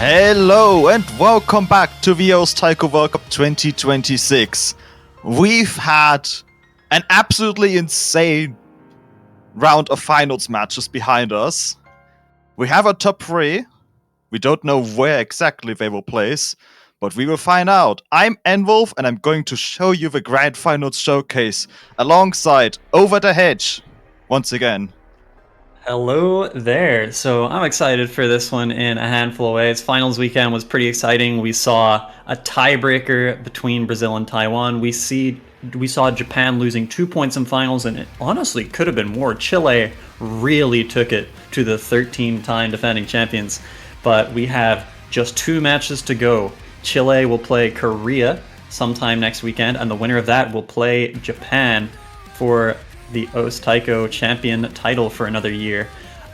Hello and welcome back to VO's Taiko World Cup 2026. We've had an absolutely insane round of finals matches behind us. We have a top three. We don't know where exactly they will place, but we will find out. I'm Enwolf and I'm going to show you the Grand Finals showcase alongside Over the Hedge once again. Hello there. So I'm excited for this one in a handful of ways. Finals weekend was pretty exciting. We saw a tiebreaker between Brazil and Taiwan. We saw Japan losing 2 points in finals, and it honestly could have been more. Chile really took it to the 13-time defending champions. But we have just 2 matches to go. Chile will play Korea sometime next weekend, and the winner of that will play Japan for the OS Taiko champion title for another year.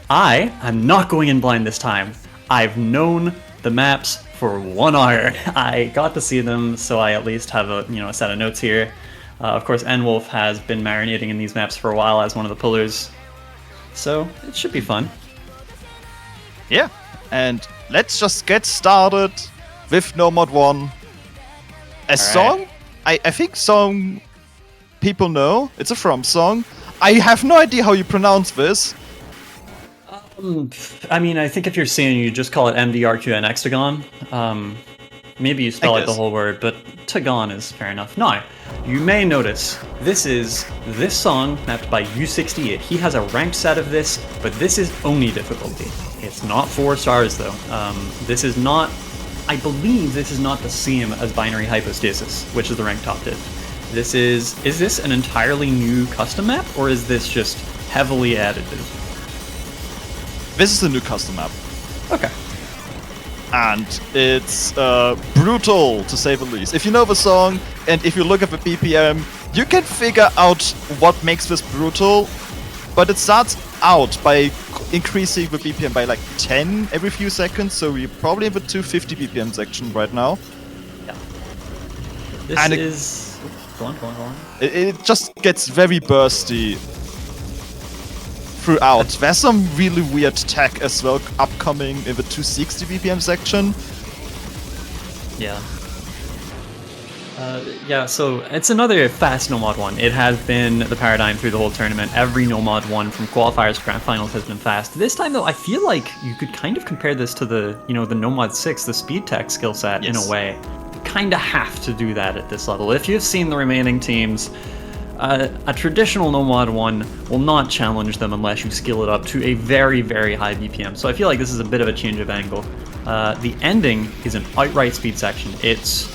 I am not going in blind this time. I've known the maps for 1 hour. I got to see them, so I at least have a set of notes here. Of course, Enwolf has been marinating in these maps for a while as one of the pullers, so it should be fun. Yeah, and let's just get started with No Mod 1. Song? I think song people know. It's a From song. I have no idea how you pronounce this. I mean, I think if you're seeing, you just call it MDRQN Hextagon. Maybe you spell it the whole word, but Tagon is fair enough. Now, you may notice this song mapped by U68. He has a ranked set of this, but this is Oni difficulty. It's not 4 stars though. This is not. I believe this is not the same as Binary Hypostasis, which is the ranked top div. Is this an entirely new custom map, or is this just heavily additive? This is a new custom map. Okay. And it's brutal, to say the least. If you know the song, and if you look at the BPM, you can figure out what makes this brutal, but it starts out by increasing the BPM by like 10 every few seconds, so we're probably in the 250 BPM section right now. Yeah. Go on. It just gets very bursty throughout. There's some really weird tech as well upcoming in the 260 BPM section. Yeah. So it's another fast No Mod 1. It has been the paradigm through the whole tournament. Every No Mod 1 from qualifiers to grand finals has been fast. This time though, I feel like you could kind of compare this to the No Mod 6, the speed tech skill set in a way. Kind of have to do that at this level. If you've seen the remaining teams, a traditional No Mod 1 will not challenge them unless you skill it up to a very, very high BPM. So I feel like this is a bit of a change of angle. The ending is an outright speed section. It's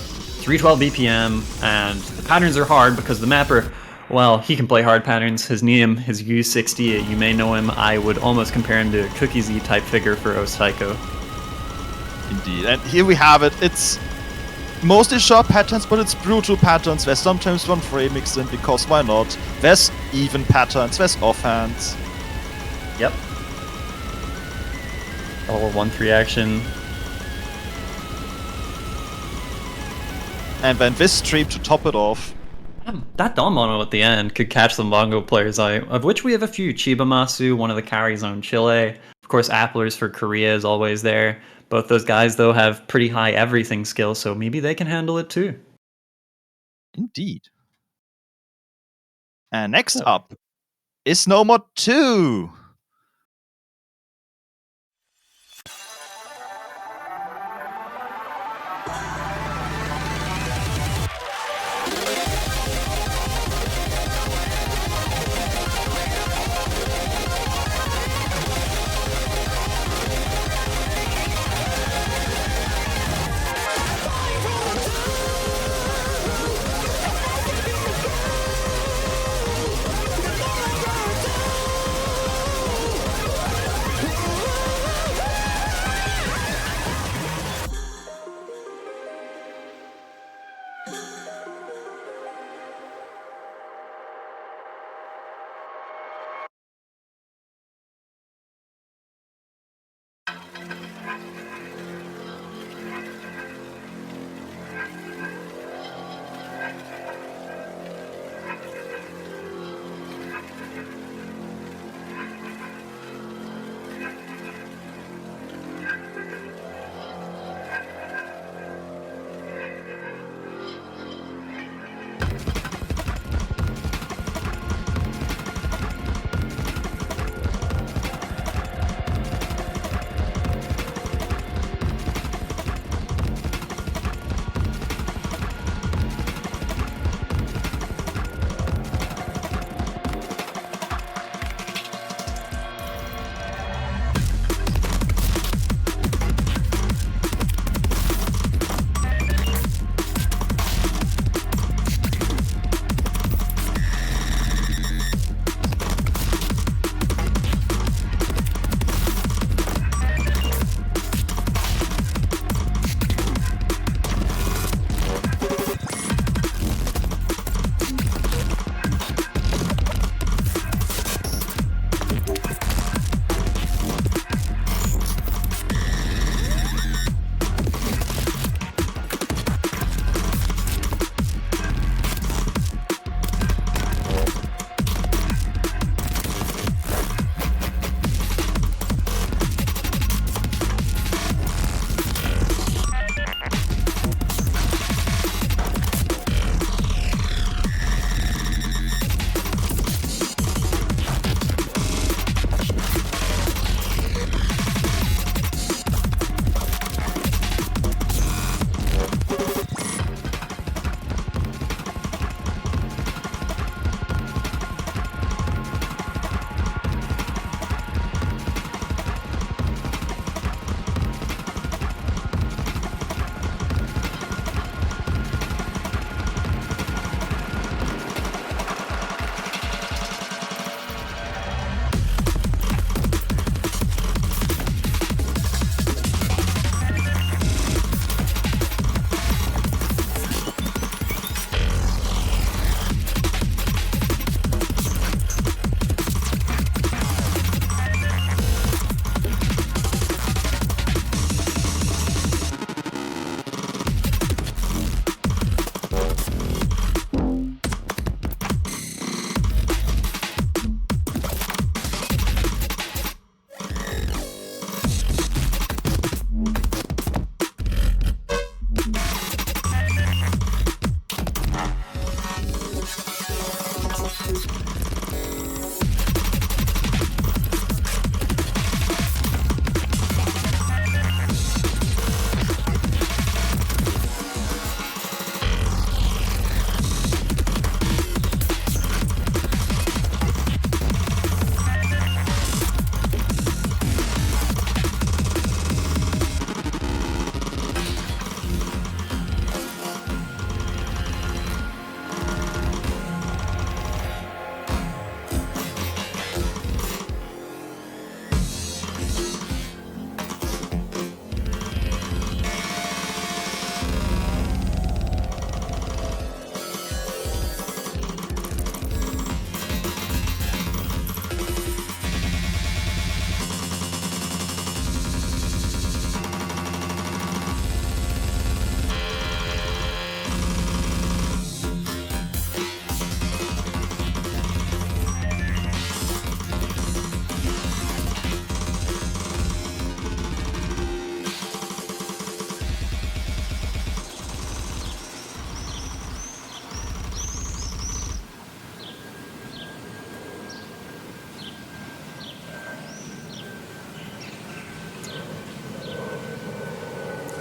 312 BPM, and the patterns are hard because the mapper, well, he can play hard patterns. His name is U60. You may know him. I would almost compare him to a Cookie Z type figure for OS Taiko. Indeed, and here we have it. It's mostly short patterns, but it's brutal patterns. There's sometimes 1 frame mixed in, because why not? There's even patterns, there's offhands. Yep. A little 1-3 action. And then this stream to top it off. That Dawn Mono at the end could catch the Bongo players' eye, of which we have a few. Chiba Masu, one of the carries on Chile. Of course, Applers for Korea is always there. Both those guys, though, have pretty high everything skill, so maybe they can handle it too. Indeed. And next up is No Mod 2.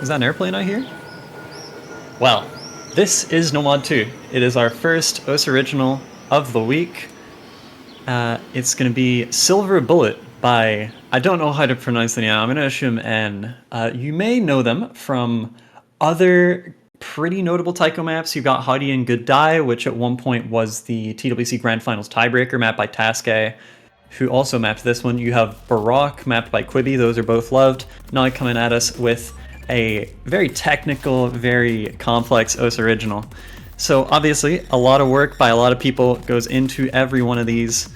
Is that an airplane I hear? Well, this is No Mod 2. It is our first OS original of the week. It's going to be Silver Bullet by, I don't know how to pronounce the name, I'm going to assume N. You may know them from other pretty notable taiko maps. You've got Howdy and Good Die, which at one point was the TWC Grand Finals tiebreaker map by Taske, who also mapped this one. You have Baroque mapped by Quibi, those are both loved. Now coming at us with a very technical, very complex OS original. So obviously, a lot of work by a lot of people goes into every one of these.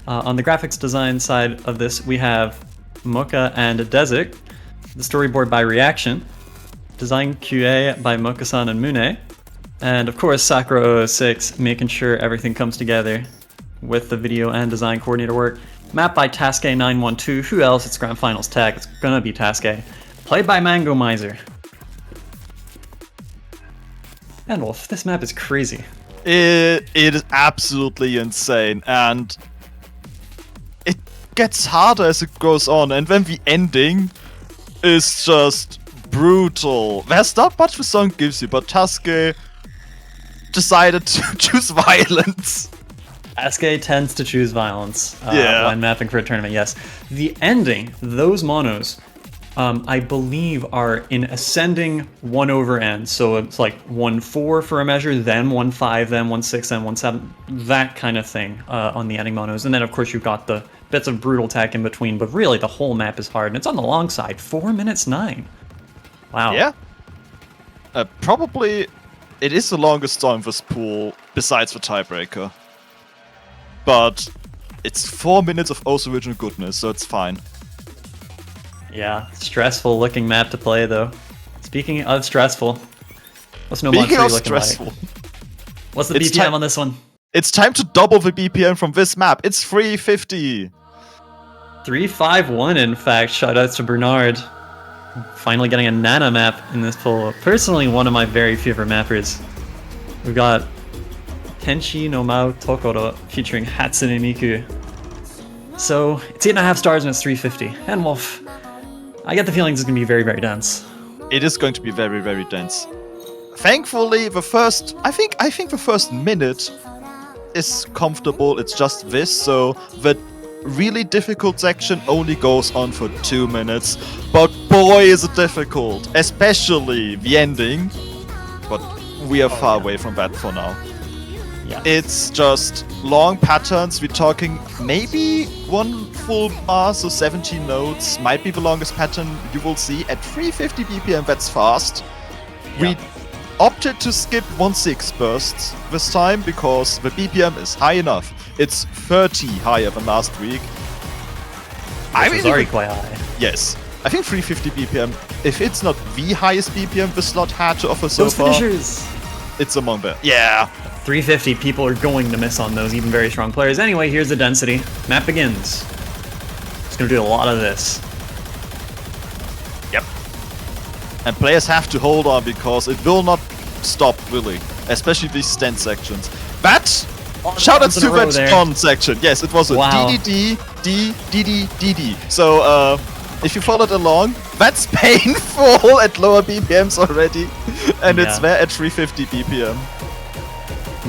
On the graphics design side of this, we have Mocha and Desik, the storyboard by Reaction, design QA by Mocha-san and Mune, and of course Sakura 006 making sure everything comes together with the video and design coordinator work. Map by Taske912, who else? It's Grand Finals tag, it's gonna be Taske. Played by Mango Miser. And Wolf, this map is crazy. It is absolutely insane, and it gets harder as it goes on, and then the ending is just brutal. There's not much the song gives you, but Taske decided to choose violence. Taske tends to choose violence when mapping for a tournament, yes. The ending, those monos, I believe are in ascending 1/n. So it's like 1-4 for a measure, then 1-5, then 1-6, then 1-7, that kind of thing on the ending monos. And then of course you've got the bits of brutal tech in between, but really the whole map is hard. And it's on the long side, 4 minutes 9. Wow. Yeah. Probably it is the longest song in this pool besides the tiebreaker. But it's 4 minutes of OS original goodness, so it's fine. Yeah, stressful looking map to play though. Speaking of stressful, what's No Mod 3 looking like? What's the BPM on this one? It's time to double the BPM from this map. It's 350. 351 in fact, shoutouts to Bernard. Finally getting a Nana map in this pool. Personally, one of my very favorite mappers. We've got Tenshi no Mao Tokoro featuring Hatsune Miku. So, it's 8.5 stars and it's 350. And Wolf, I get the feeling it's going to be very, very dense. It is going to be very, very dense. Thankfully, I think the first minute is comfortable. It's just this, so the really difficult section only goes on for 2 minutes. But boy, is it difficult, especially the ending. But we are far away from that for now. Yeah. It's just long patterns. We're talking maybe one full bar, so 17 notes. Might be the longest pattern you will see at 350 BPM. That's fast. Yeah. We opted to skip 1/6 bursts this time because the BPM is high enough. It's 30 higher than last week. It's already quite high. Yes. I think 350 BPM, if it's not the highest BPM the slot had to offer so Those far, finishers! it's among them. Yeah. 350, people are going to miss on those, even very strong players. Anyway, here's the density. Map begins. It's going to do a lot of this. Yep. And players have to hold on because it will not stop, really. Especially these stand sections. That! Shoutouts to that stun section. Yes, it was a DDD, D, DD, DD. So, if you followed along, that's painful at lower BPMs already. And it's there at 350 BPM.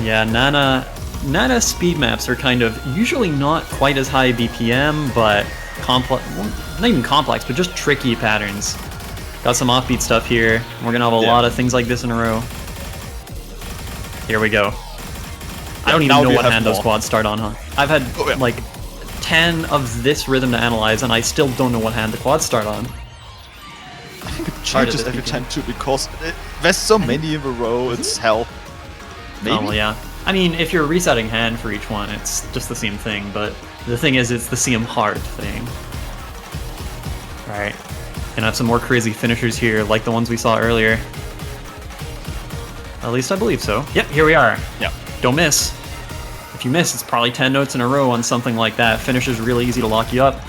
Yeah, Nana speed maps are kind of usually not quite as high BPM, but complex, well, not even complex, but just tricky patterns. Got some offbeat stuff here. We're gonna have a lot of things like this in a row. Here we go. I don't even know what hand those quads start on, huh? I've had like 10 of this rhythm to analyze, and I still don't know what hand the quads start on. I think it changes every time too, because there's so many in a row, it's hell. Maybe? Oh, well, yeah. I mean, if you're resetting hand for each one, it's just the same thing, but the thing is, it's the CM hard thing. Alright. Gonna have some more crazy finishers here, like the ones we saw earlier. At least I believe so. Yep, here we are. Yeah. Don't miss. If you miss, it's probably 10 notes in a row on something like that. Finisher's really easy to lock you up.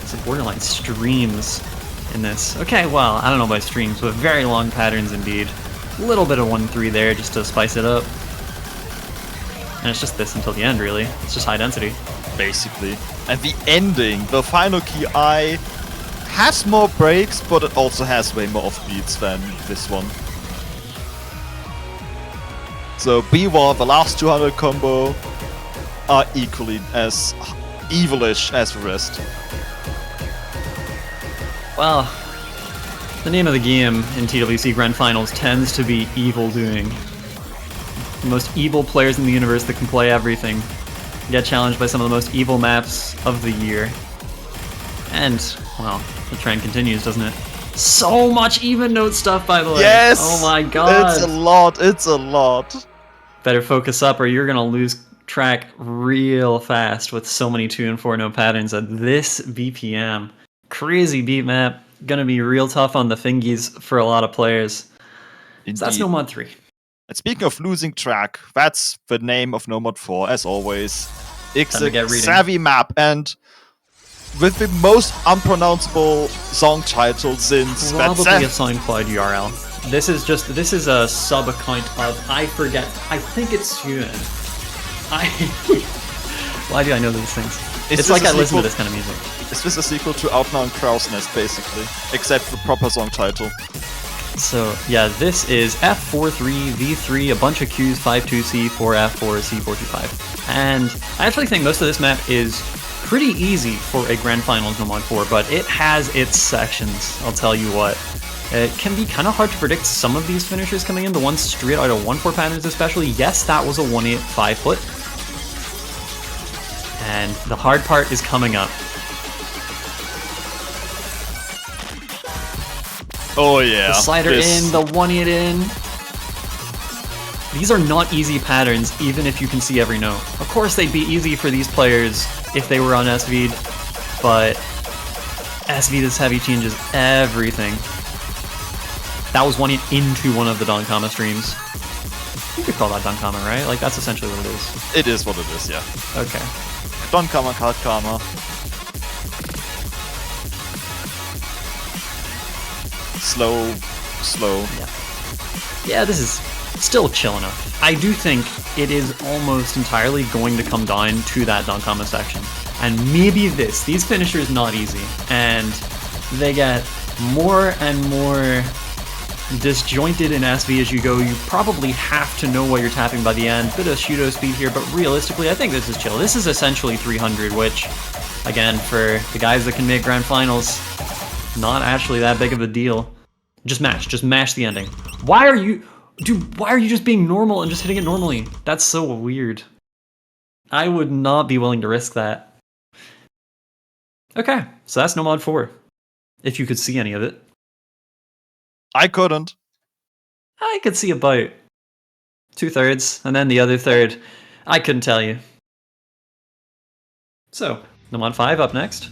It's like borderline streams in this. Okay, well, I don't know about streams, but very long patterns indeed. A little bit of 1-3 there just to spice it up. And it's just this until the end, really. It's just high density. Basically. And the ending, the final key I has more breaks, but it also has way more offbeats than this one. So B1, the last 200 combo, are equally as evilish as the rest. Well, the name of the game in TWC Grand Finals tends to be evil doing. The most evil players in the universe that can play everything get challenged by some of the most evil maps of the year. And, well, the trend continues, doesn't it? So much even note stuff, by the way. Yes! Oh my god. It's a lot, it's a lot. Better focus up or you're gonna lose track real fast with so many 2 and 4 note patterns at this BPM. Crazy beat map. Gonna be real tough on the fingies for a lot of players. Indeed. So that's No Mod 3. And speaking of losing track, that's the name of No Mod 4, as always. It's a savvy map, and with the most unpronounceable song title since... Probably a SoundCloud URL. This is a sub account of, I forget, I think it's Xuen. Why do I know these things? It's like I listen to this kind of music. Is this a sequel to Outlaw and Crow's Nest, basically? Except the proper song title. So, yeah, this is F43, V3, a bunch of Qs, 5-2, C4, F4, C4, 2-5. And I actually think most of this map is pretty easy for a Grand Finals No Mod 4, but it has its sections, I'll tell you what. It can be kind of hard to predict some of these finishers coming in, the ones straight out of 1-4 patterns especially. Yes, that was a 1-8 5-foot. And the hard part is coming up. Oh yeah. The slider in, the 1-8 in. These are not easy patterns, even if you can see every note. Of course they'd be easy for these players if they were on SV'd, but SV this heavy changes everything. That was 1-8 into one of the Donkama streams. You could call that Donkama, right? Like, that's essentially what it is. It is what it is, yeah. Okay. Donkama, Card Karma. Slow. Yeah, this is still chill enough. I do think it is almost entirely going to come down to that Donkama section. And maybe these finishers not easy, and they get more and more disjointed in SV as you go. You probably have to know what you're tapping by the end. Bit of pseudo speed here, but realistically, I think this is chill. This is essentially 300, which, again, for the guys that can make Grand Finals, not actually that big of a deal. Just mash the ending. Why are you just being normal and just hitting it normally? That's so weird. I would not be willing to risk that. Okay, so that's No Mod 4. If you could see any of it. I couldn't. I could see about 2/3, and then the other third, I couldn't tell you. So, No Mod 5 up next.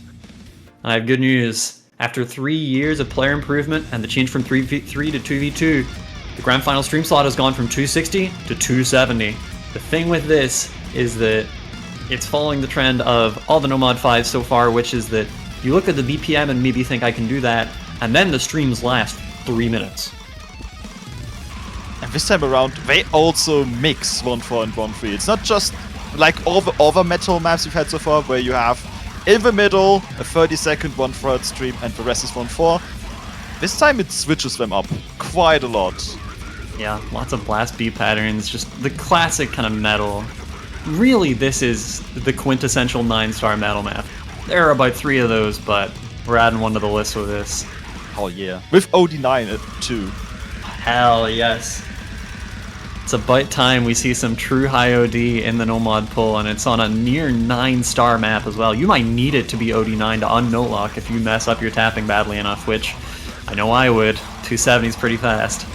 I have good news. After 3 years of player improvement and the change from 3v3 to 2v2, the Grand Final stream slot has gone from 260 to 270. The thing with this is that it's following the trend of all the No Mod 5s so far, which is that you look at the BPM and maybe think I can do that, and then the streams last 3 minutes. And this time around, they also mix 1-4 and 1-3. It's not just like all the other metal maps we've had so far, where you have in the middle a 30-second 1-3 stream and the rest is 1-4. This time it switches them up quite a lot. Yeah, lots of blast beat patterns, just the classic kind of metal. Really, this is the quintessential 9-star metal map. There are about 3 of those, but we're adding one to the list with this. Oh yeah. With OD9 too. Hell yes. It's about time we see some true high OD in the No Mod pool, and it's on a near 9-star map as well. You might need it to be OD9 to un-note lock if you mess up your tapping badly enough, which I know I would. 270 is pretty fast.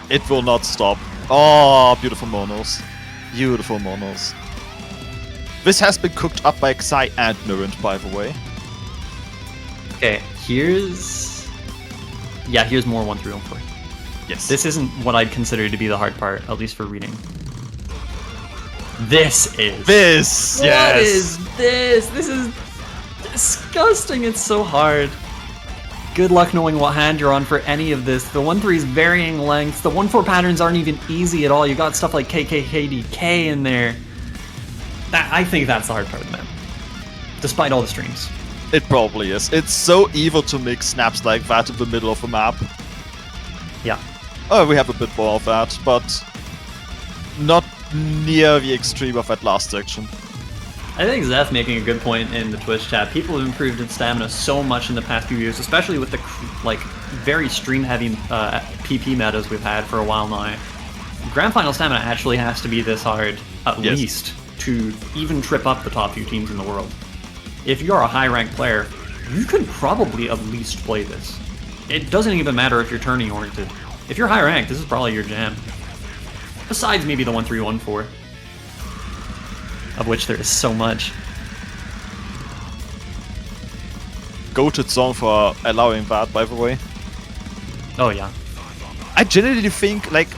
It will not stop. Oh, beautiful monos. Beautiful monos. This has been cooked up by Xai and Nurent, by the way. Okay, here's more 1-3, 1-4. Yes. This isn't what I'd consider to be the hard part, at least for reading. This is. This! Yes! What is this? This is disgusting. It's so hard. Good luck knowing what hand you're on for any of this. The 1-3's varying lengths. The 1-4 patterns aren't even easy at all. You got stuff like KKKDK in there. I think that's the hard part of the map. Despite all the streams. It probably is. It's so evil to make snaps like that in the middle of a map. Yeah. Oh, we have a bit more of that, but not near the extreme of that last section. I think Zeph making a good point in the Twitch chat. People have improved in stamina so much in the past few years, especially with the like very stream-heavy PP metas we've had for a while now. Grand Final stamina actually has to be this hard, at least, to even trip up the top few teams in the world. If you're a high-ranked player, you can probably at least play this. It doesn't even matter if you're turning oriented. If you're high-ranked, this is probably your jam. Besides maybe the 1-3-1-4. Of which there is so much. Goated song for allowing that, by the way. Oh yeah. I genuinely think, like,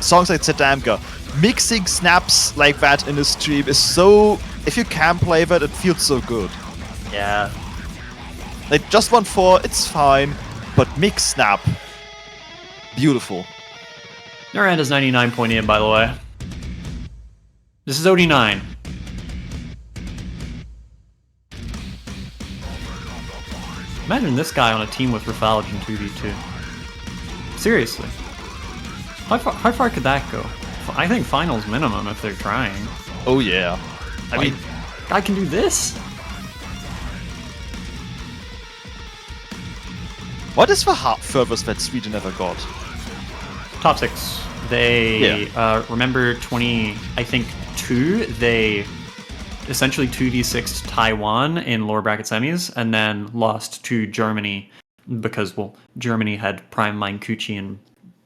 songs like Zedamka, mixing snaps like that in a stream is so... If you can play that, it feels so good. Yeah. Like, just 1-4, it's fine, but mix snap. Beautiful. Naranda's 99.8, by the way. This is OD9. Imagine this guy on a team with Rafalage in 2v2. Seriously. How far could that go? I think finals minimum if they're trying. Oh yeah. I mean, guy can do this? what is the furthest that Sweden ever got? Top 6. They, remember 20, they essentially 2v6 Taiwan in lower bracket semis, and then lost to Germany because, well, Germany had Prime Mine Kuchi and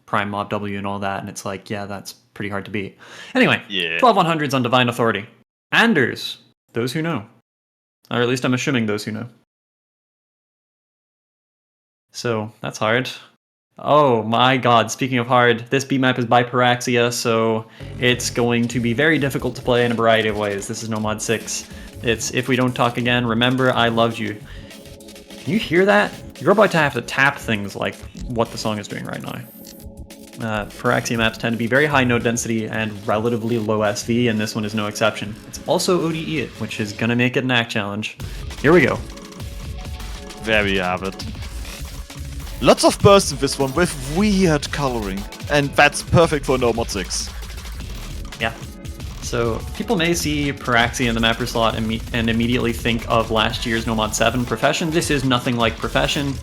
Prime Mob W and all that, and it's like, yeah, that's pretty hard to beat. Anyway, 12-100s on Divine Authority. Anders, those who know. Or at least I'm assuming those who know. So, that's hard. Oh my god, speaking of hard, this B map is by Pyraxia, so it's going to be very difficult to play in a variety of ways. This is No Mod 6. It's If We Don't Talk Again, Remember I Loved You. Can you hear that? You're about to have to tap things like what the song is doing right now. Pyraxia maps tend to be very high node density and relatively low SV, and this one is no exception. It's also ODE it, which is gonna make it an act challenge. Here we go. There we have it. Lots of bursts in this one with weird coloring, and that's perfect for No Mod 6. Yeah. So people may see Pyraxia in the mapper slot and immediately think of last year's No Mod 7 Profession. This is nothing like Profession,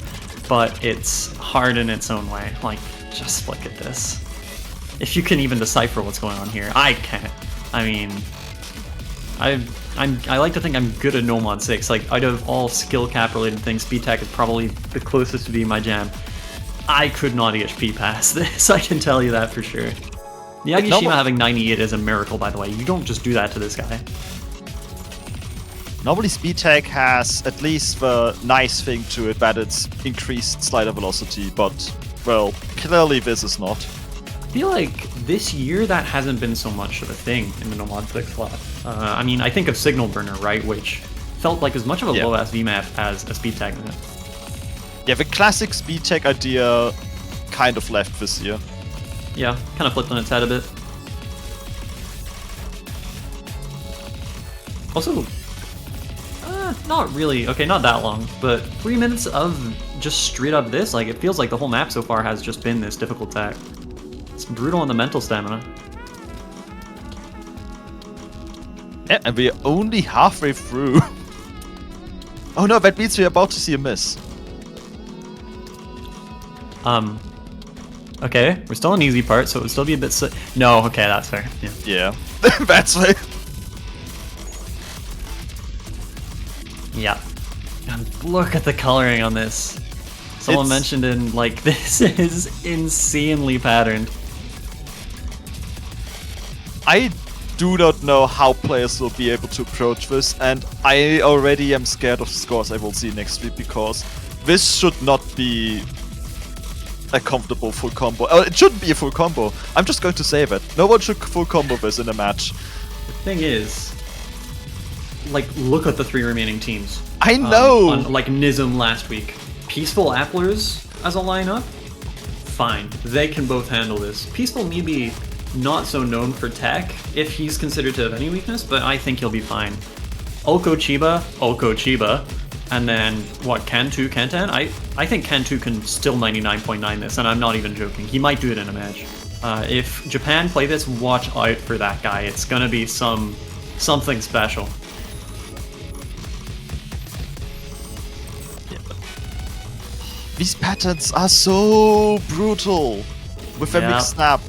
but it's hard in its own way. Like, just look at this. If you can even decipher what's going on here, I can't. I mean, I like to think I'm good at No Mod 6. Like, out of all skill cap related things, speed tech is probably the closest to being my jam. I could not EHP past this, I can tell you that for sure. Yagishima having 98 is a miracle, by the way. You don't just do that to this guy. Normally speed tech has at least the nice thing to it that it's increased slider velocity, but, well, clearly this is not. I feel like this year that hasn't been so much of a thing in the No Mod 6 slot. I mean, I think of Signal Burner, right, which felt like as much of a low-ass VMAP as a speed tag map. Yeah, the classic speed tech idea kind of left this year. Yeah, kind of flipped on its head a bit. Also, not really, okay, not that long, but 3 minutes of just straight up this, like, it feels like the whole map so far has just been this difficult tech. It's brutal on the mental stamina. Yeah, and we're only halfway through. Oh no, that means we're about to see a miss. Okay, we're still in easy part, so it would still be a bit no, okay, that's fair. Yeah, that's fair. Yeah. And look at the coloring on this. Someone mentioned in, like, this is insanely patterned. I do not know how players will be able to approach this, and I already am scared of the scores I will see next week, because this should not be a comfortable full combo. Oh, it shouldn't be a full combo. I'm just going to say that. No one should full combo this in a match. The thing is, like, look at the 3 remaining teams. I know! On, like, Nism last week. Peaceful Applers as a lineup? Fine. They can both handle this. Peaceful maybe not so known for tech, if he's considered to have any weakness, but I think he'll be fine. Oko Chiba, and then, what, Cantu, Kantan? I think Cantu can still 99.9 this, and I'm not even joking. He might do it in a match. If Japan play this, watch out for that guy. It's gonna be something special. These patterns are so brutal with a mixed snap.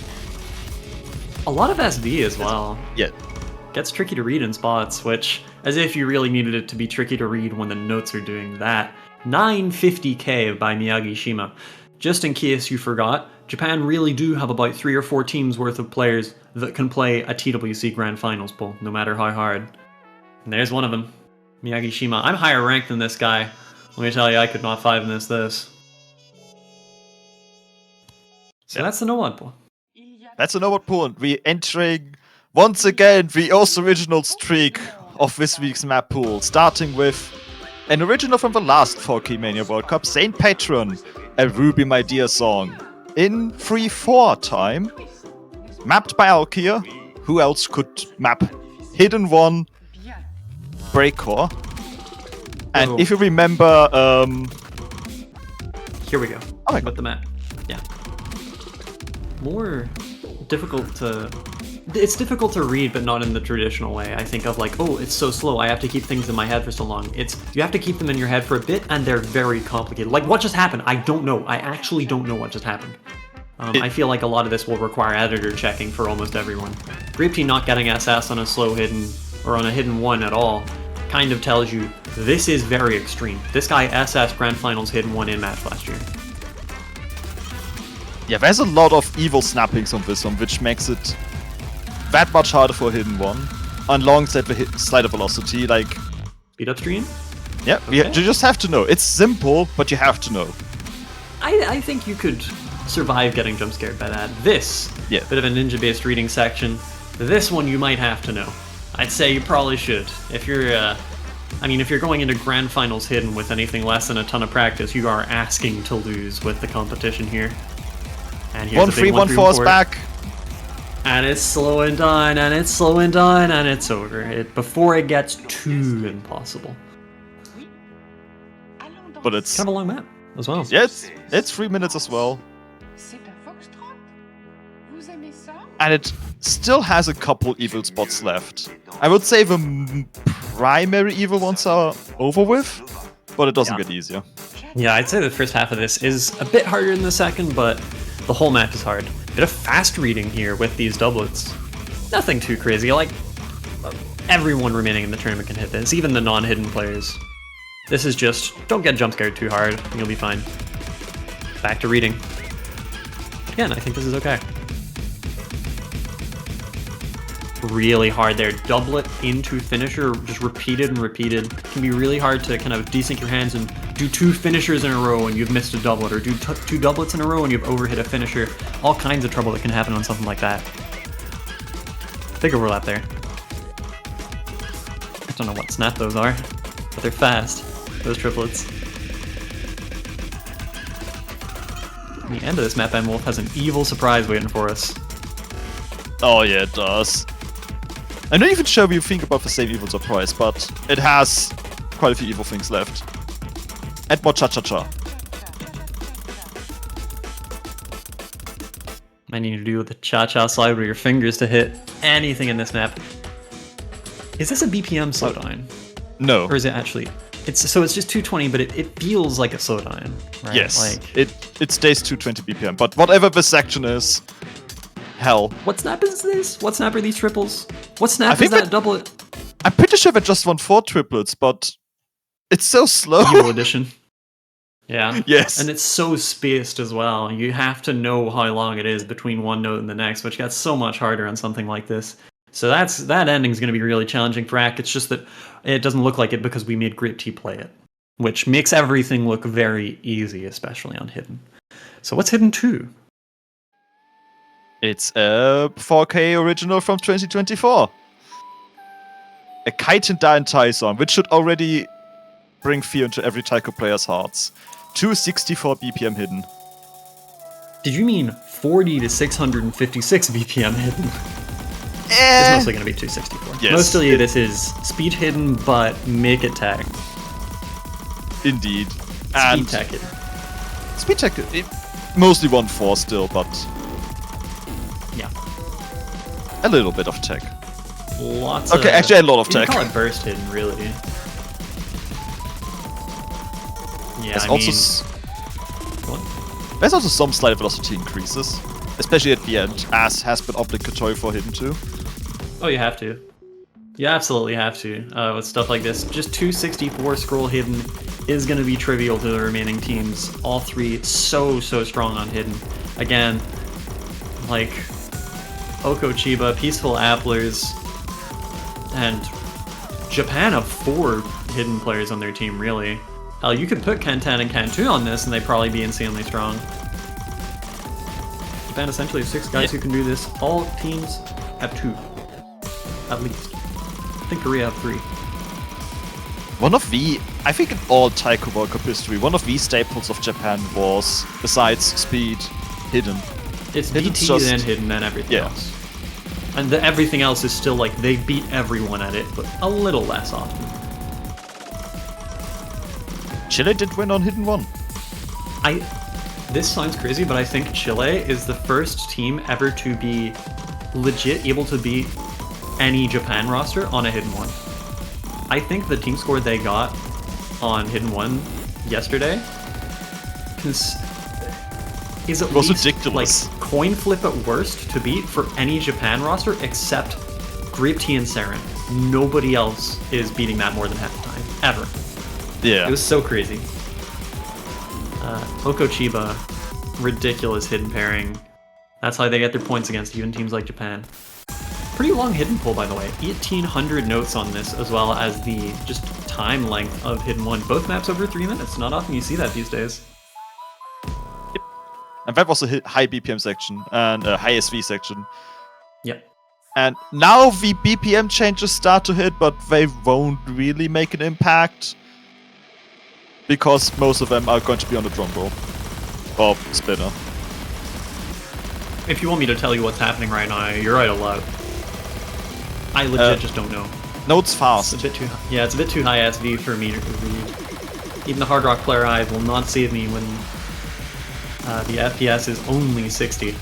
A lot of SV as well. Yeah. Gets tricky to read in spots, which, as if you really needed it to be tricky to read when the notes are doing that. 950k by Miyagi-Shima. Just in case you forgot, Japan really do have about 3 or 4 teams worth of players that can play a TWC Grand Finals pool, no matter how hard. And there's one of them, Miyagi-Shima. I'm higher ranked than this guy. Let me tell you, I could not 5-miss this. So that's the no-one pool. That's a no pool, and we're entering once again the original streak of this week's map pool, starting with an original from the last 4K Mania World Cup, Saint Patron, a Ruby My Dear song. In 3-4 time, mapped by Alkia. Who else could map Hidden One, Breakcore? And if you remember, here we go. Oh my God. With the map. Yeah. More difficult to... It's difficult to read, but not in the traditional way. I think of like, oh, it's so slow, I have to keep things in my head for so long. You have to keep them in your head for a bit, and they're very complicated. Like, what just happened? I don't know. I actually don't know what just happened. I feel like a lot of this will require editor checking for almost everyone. Grape Tea not getting SS on a slow hidden, or on a hidden one at all, kind of tells you this is very extreme. This guy SS Grand Finals hidden one in match last year. Yeah, there's a lot of evil snappings on this one, which makes it that much harder for a Hidden One. Alongside the slider velocity, like... Speed upstream? Yeah, okay. You just have to know. It's simple, but you have to know. I think you could survive getting jump scared by that. This, bit of a ninja-based reading section, this one you might have to know. I'd say you probably should. If you're, if you're going into Grand Finals hidden with anything less than a ton of practice, you are asking to lose with the competition here. And here's 1-3-1-4 is back. And it's slowing down, and it's slowing down, and it's over. Before it gets too impossible. But it's kind of a long map as well. Yeah, it's 3 minutes as well. And it still has a couple evil spots left. I would say the primary evil ones are over with, but it doesn't get easier. Yeah, I'd say the first half of this is a bit harder than the second, but the whole map is hard. Bit of fast reading here with these doublets. Nothing too crazy, like everyone remaining in the tournament can hit this, even the non-hidden players. This is just, don't get jump scared too hard, you'll be fine. Back to reading. Again, I think this is okay. Really hard there. Doublet into finisher, just repeated and repeated. It can be really hard to kind of desync your hands and do 2 finishers in a row and you've missed a doublet, or do 2 doublets in a row and you've overhit a finisher. All kinds of trouble that can happen on something like that. Big overlap there. I don't know what snap those are, but they're fast, those triplets. And the end of this map, Wolf has an evil surprise waiting for us. Oh yeah, it does. I'm not even sure what you think about the same evil surprise, but it has quite a few evil things left. And more cha-cha-cha. I need to do the cha-cha slide with your fingers to hit anything in this map. Is this a BPM slowdown? No. Or is it actually... It's just 220, but it feels like a slowdown, right? Yes, like, it stays 220 BPM, but whatever the section is, hell. What snap is this? What snap are these triples? What snap is that doublet? I'm pretty sure they just won 4 triplets, but it's so slow. Euro edition. Yeah. Yes. And it's so spaced as well. You have to know how long it is between one note and the next, which gets so much harder on something like this. So that ending's going to be really challenging for Ack. It's just that it doesn't look like it because we made Grape Tea play it, which makes everything look very easy, especially on Hidden. So what's Hidden 2? It's a 4K original from 2024. A Kite and Down Thai song, which should already bring fear into every taiko player's hearts. 264 BPM Hidden. Did you mean 40 to 656 BPM hidden? It's Eh, mostly going to be 264. Yes, Mostly this is speed hidden, but make attack. indeed. Speed And tech hidden. speed tech, mostly 1-4 still, but Yeah. a little bit of tech. Lots Okay, of... actually a lot of you tech. can call it burst hidden, really. Yeah, There's I also mean... What? there's also some slight velocity increases, especially at the end, as has been obligatory for hidden too. Oh, you have to. You absolutely have to, with stuff like this. Just 264 scroll hidden is going to be trivial to the remaining teams. All three so strong on hidden. Again, like Oko Chiba, Peaceful Applers, and Japan have 4 hidden players on their team, really. Hell, you could put Kantan and Kantu on this and they'd probably be insanely strong. Japan essentially has 6 guys who can do this. All teams have 2. At least. I think Korea have 3. I think in all Taiko World Cup history, one of the staples of Japan was, besides speed, hidden. It's Hidden's DT just- then hidden then everything yeah. else. And everything else is still like they beat everyone at it, but a little less often. Chile did win on hidden 1. This sounds crazy, but I think Chile is the first team ever to be legit able to beat any Japan roster on a hidden 1. I think the team score they got on hidden 1 yesterday is at was least ridiculous. like coin flip at worst to beat for any Japan roster except Grape Tea and Saren. Nobody else is beating that more than half the time, ever. Yeah. It was so crazy. Oko Chiba, ridiculous hidden pairing. That's how they get their points against even teams like Japan. Pretty long hidden pull, by the way. 1,800 notes on this, as well as the just time length of hidden 1. Both maps over 3 minutes. Not often you see that these days. And that was a high BPM section and a high SV section. Yep. And now the BPM changes start to hit, but they won't really make an impact. Because most of them are going to be on the drum roll. Or spinner. If you want me to tell you what's happening right now, you're right a lot. I legit just don't know. Notes It's fast. a bit too yeah, it's a bit too high SV for me to read. Even the Hard Rock player eyes will not save me when the FPS is only 60.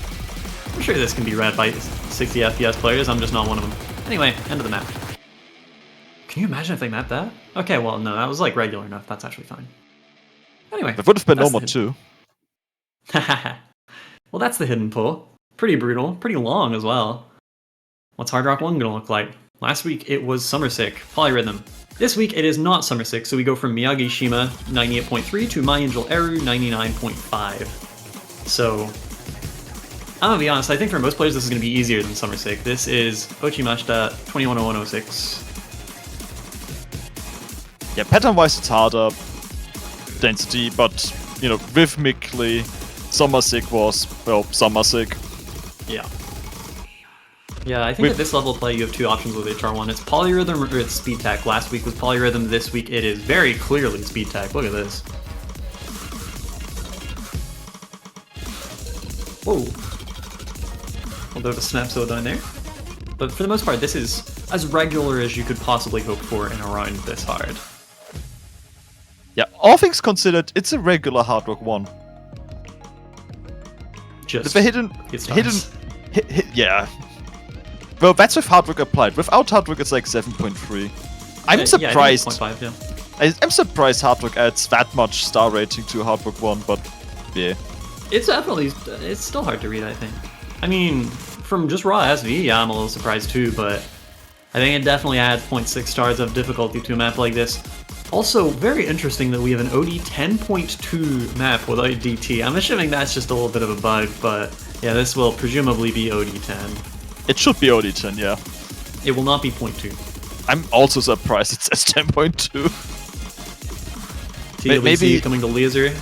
I'm sure this can be read by 60 FPS players, I'm just not one of them. Anyway, end of the map. Can you imagine if they mapped that? Okay, well, no, that was like regular enough. That's actually fine. Anyway. That would have been that's normal too. Well, that's the hidden pull. Pretty brutal, pretty long as well. What's Hard Rock 1 gonna look like? Last week it was Summer Sick, Polyrhythm. This week it is not Summer Sick, so we go from Miyagi Shima 98.3 to My Angel Eru 99.5. So, I'm gonna be honest, I think for most players this is gonna be easier than Summer Sick. This is Ochimashita 210106. Yeah, pattern-wise it's harder. Density, but, you know, rhythmically, Summer Sick was, well, Summer Sick. Yeah. Yeah, I think at this level of play you have 2 options with HR1. It's Polyrhythm or it's Speed Tech. Last week was Polyrhythm, this week it is very clearly Speed Tech. Look at this. Whoa. Although the snapso down there. But for the most part, this is as regular as you could possibly hope for in a round this hard. Yeah, all things considered, it's a regular Hard Rock 1. Just The hidden, it starts. yeah. Well, that's with Hard Rock applied. Without Hard Rock, it's like 7.3. I'm surprised. Yeah, I think it's 0.5, yeah. I'm surprised Hard Rock adds that much star rating to Hard Rock 1, but yeah. It's definitely, it's still hard to read, I think. I mean, from just raw SV, yeah, I'm a little surprised too, but I think it definitely adds 0.6 stars of difficulty to a map like this. Also, very interesting that we have an OD 10.2 map without DT. I'm assuming that's just a little bit of a bug, but yeah, this will presumably be OD 10. It should be OD10, yeah. It will not be 0.2. I'm also surprised it says 10.2. TWC Maybe coming to laser.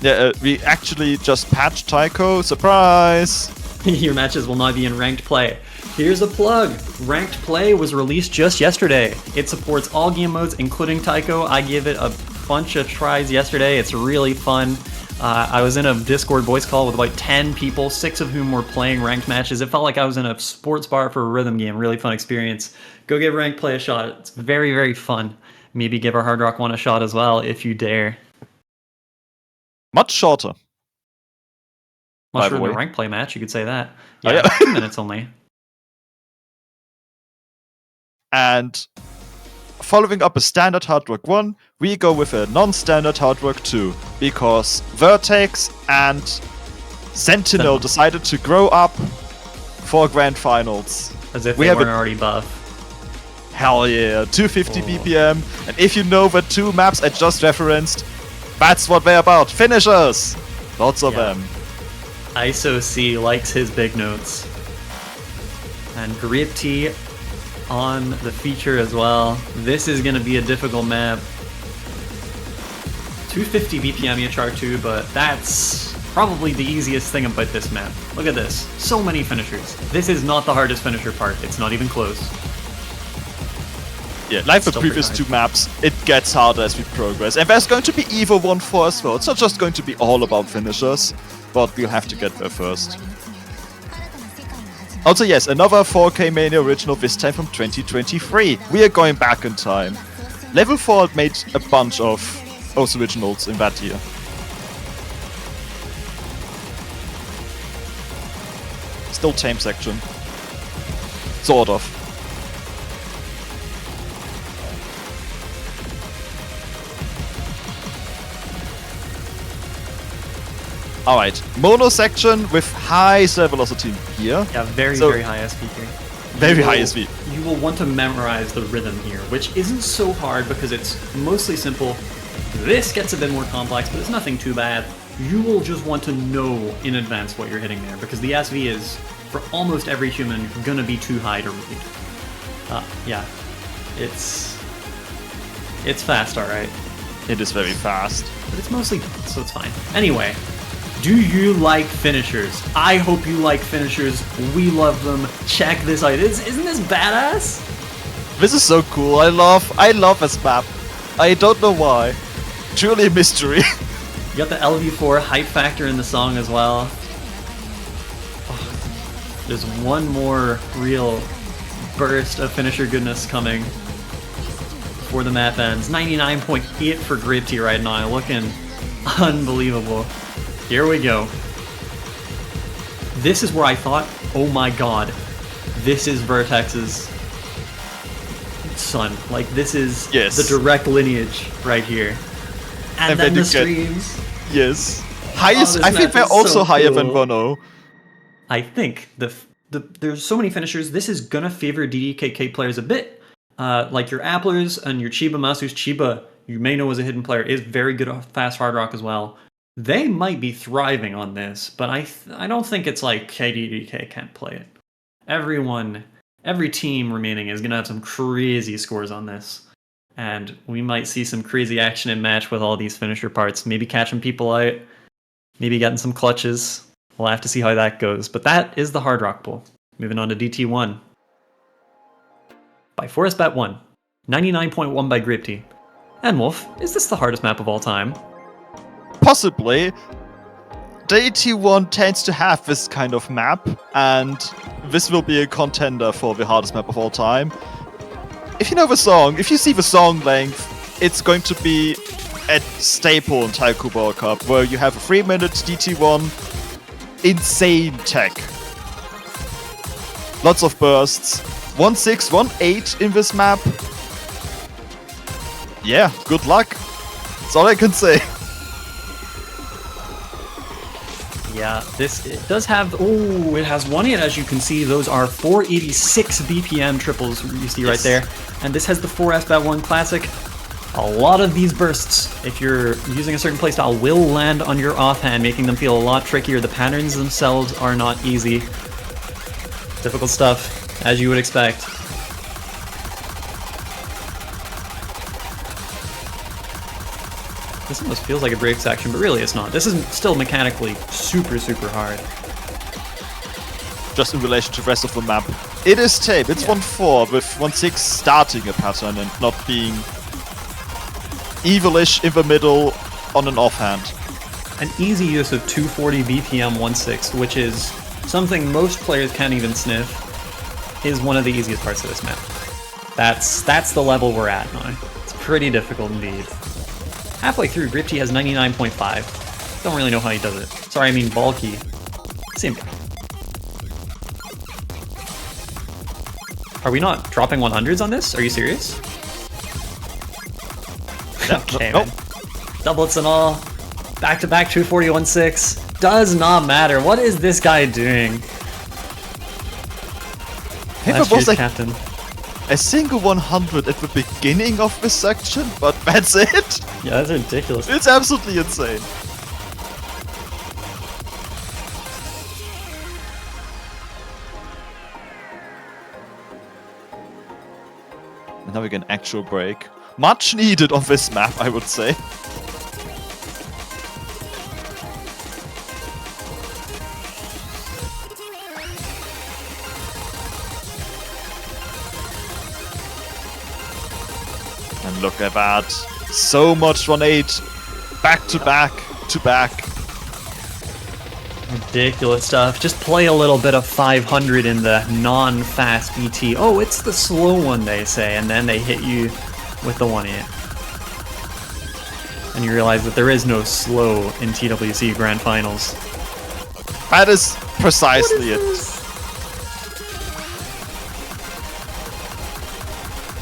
Yeah, we actually just patched Taiko. Surprise! Your matches will not be in ranked play. Here's a plug. Ranked play was released just yesterday. It supports all game modes, including Taiko. I gave it a bunch of tries yesterday. It's really fun. I was in a Discord voice call with about 10 people, 6 of whom were playing ranked matches. It felt like I was in a sports bar for a rhythm game. Really fun experience. Go give ranked play a shot. It's very, very fun. Maybe give our Hard Rock 1 a shot as well, if you dare. Much shorter. Much shorter than a ranked play match, you could say that. Yeah, Oh, yeah. 2 minutes only. And following up a standard Hard Rock 1, we go with a non-standard Hard Rock 2, because Vertex and Sentinel decided to grow up for Grand Finals. As if they weren't already buff. Hell yeah, 250 BPM, and if you know the 2 maps I just referenced, that's what they're about, finishers! Lots of them. ISO-C likes his big notes. And Gripty on the feature as well. This is going to be a difficult map. 250 BPM EHR2, but that's probably the easiest thing about this map. Look at this. So many finishers. This is not the hardest finisher part. It's not even close. Yeah, like the previous 2 maps, it gets harder as we progress. And there's going to be Evo 1-4 as well. It's not just going to be all about finishers, but we'll have to get there first. Also, yes, another 4K Mania original, this time from 2023. We are going back in time. Level 4 made a bunch of those originals in that year. Still tame section. Sort of. Alright, mono section with high cell velocity here. Yeah, very high SP here. Very high SP. You will want to memorize the rhythm here, which isn't so hard because it's mostly simple. This gets a bit more complex, but it's nothing too bad. You will just want to know in advance what you're hitting there, because the SV is, for almost every human, gonna be too high to read. Yeah. It's fast, alright. It is very fast. But it's mostly done, so it's fine. Anyway. Do you like finishers? I hope you like finishers. We love them. Check this out. Isn't this badass? This is so cool. I love this map. I don't know why. Truly a mystery. You got the LV4 hype factor in the song as well. Oh, there's one more real burst of finisher goodness coming before the map ends. 99.8 for Gripty right now. Looking unbelievable. Here we go. This is where I thought, oh my god, this is Vertex's son. Like, this is the direct lineage right here. And then the streams. Yes. Highest, I think they're also so higher than 1-0. I think there's so many finishers. This is gonna favor DDKK players a bit. Like your Applers and your Chiba Masters. Chiba, you may know as a hidden player, is very good at fast hard rock as well. They might be thriving on this, but I don't think it's like KDDK can't play it. Every team remaining is going to have some crazy scores on this. And we might see some crazy action in match with all these finisher parts. Maybe catching people out, maybe getting some clutches. We'll have to see how that goes. But that is the Hard Rock pool. Moving on to DT1. By ForestBet1. 99.1 by Gripty. And Wolf, is this the hardest map of all time? Possibly. DT1 tends to have this kind of map, and this will be a contender for the hardest map of all time. If you know the song, if you see the song length, it's going to be a staple in Taiko World Cup, where you have a 3-minute DT1, insane tech. Lots of bursts. 1-6, 1-8 in this map. Yeah, good luck. That's all I can say. Yeah, it does have, it has 1-8 as you can see. Those are 486 BPM triples you see right there. And this has the 4S-Bet1 Classic. A lot of these bursts, if you're using a certain playstyle, will land on your offhand, making them feel a lot trickier. The patterns themselves are not easy. Difficult stuff, as you would expect. This almost feels like a breaks action, but really it's not. This is still mechanically super, super hard. Just in relation to the rest of the map. It is tame. It's 1-4 with 1-6 starting a pattern and not being evilish in the middle on an offhand. an easy use of 240 BPM 1/6, which is something most players can't even sniff, is one of the easiest parts of this map. That's the level we're at now. It's pretty difficult indeed. Halfway through, Gripty has 99.5. Don't really know how he does it. Sorry, I mean Bulky. Same guy. Are we not dropping 100s on this? Are you serious? Okay, nope. man. Doublets and all. Back-to-back 240 1/6. Does not matter. What is this guy doing? It was like captain. a single 100 at the beginning of this section, but that's it. Yeah, that's ridiculous. It's absolutely insane. And now we get an actual break. Much needed on this map, I would say. And look at that. So much 1-8. Back to back to back. Ridiculous stuff. Just play a little bit of 500 in the non-fast ET. Oh, it's the slow one, they say, and then they hit you with the 1-8. And you realize that there is no slow in TWC Grand Finals. That is precisely it.